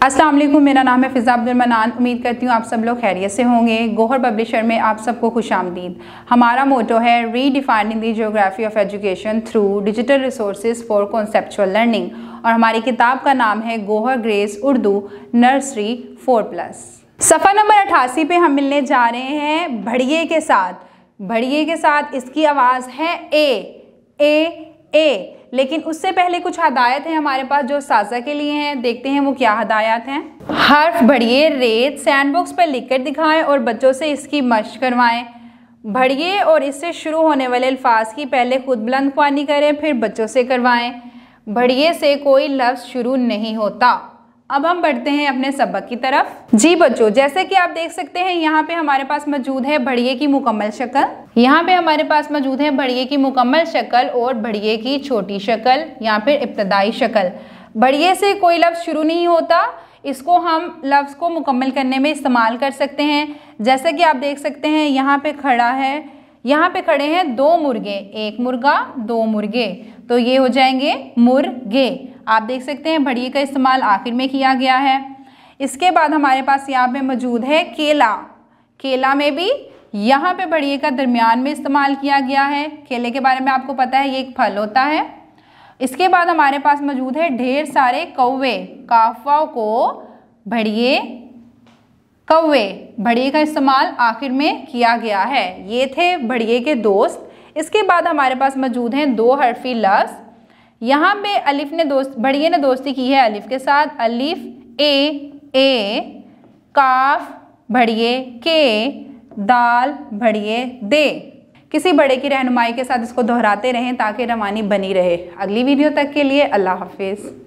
अस्सलाम वालेकुम, मेरा नाम है फ़िज़ा अब्दुल मनान। उम्मीद करती हूँ आप सब लोग खैरियत से होंगे। गौहर पब्लिशर में आप सबको खुशामदीद। हमारा मोटो है redefining the geography of education through digital resources for conceptual learning, और हमारी किताब का नाम है गौहर ग्रेस उर्दू नर्सरी 4+। सफ़ा नंबर 88 पे हम मिलने जा रहे हैं भड़िए के साथ। भड़िए के साथ इसकी आवाज़ है ए। लेकिन उससे पहले कुछ हदायत है हमारे पास जो साजा के लिए हैं। देखते हैं वो क्या हदायत हैं। हर्फ भड़िए रेत सैंडबॉक्स पर लिखकर दिखाएं और बच्चों से इसकी मशक करवाएं। भड़िए और इससे शुरू होने वाले अल्फाज की पहले खुद बुलंद ख्वानी करें, फिर बच्चों से करवाएं। भड़िए से कोई लफ्ज़ शुरू नहीं होता। अब हम बढ़ते हैं अपने सबक की तरफ। जी बच्चों, जैसे कि आप देख सकते हैं यहाँ पे हमारे पास मौजूद है भड़िए की मुकम्मल शक्ल। यहाँ पे हमारे पास मौजूद है भड़िए की मुकम्मल शक्ल और भड़िए की छोटी शक्ल या फिर इब्तदाई शक्ल। भड़िए से कोई लफ्ज़ शुरू नहीं होता, इसको हम लफ्ज़ को मुकम्मल करने में इस्तेमाल कर सकते हैं। जैसे कि आप देख सकते हैं यहाँ पे खड़ा है, यहाँ पे खड़े हैं दो मुर्गे, एक मुर्गा दो मुर्गे, तो ये हो जाएंगे मुर्गे। आप देख सकते हैं भड़िए का इस्तेमाल आखिर में किया गया है। इसके बाद हमारे पास यहाँ पे मौजूद है केला। केला में भी यहाँ पे भड़िए का दरमियान में इस्तेमाल किया गया है। केले के बारे में आपको पता है, ये एक फल होता है। इसके बाद हमारे पास मौजूद है ढेर सारे कौवे। काफा को भड़िए कौवे, भड़िए का इस्तेमाल आखिर में किया गया है। ये थे भड़िए के दोस्त। इसके बाद हमारे पास मौजूद हैं दो हरफी लफ्ज़। यहाँ पे अलिफ ने भड़िए ने दोस्ती की है अलिफ के साथ। अलिफ ए, काफ भड़िए के, दाल भड़िए दे। किसी बड़े की रहनुमाई के साथ इसको दोहराते रहें ताकि रवानी बनी रहे। अगली वीडियो तक के लिए अल्लाह हाफिज़।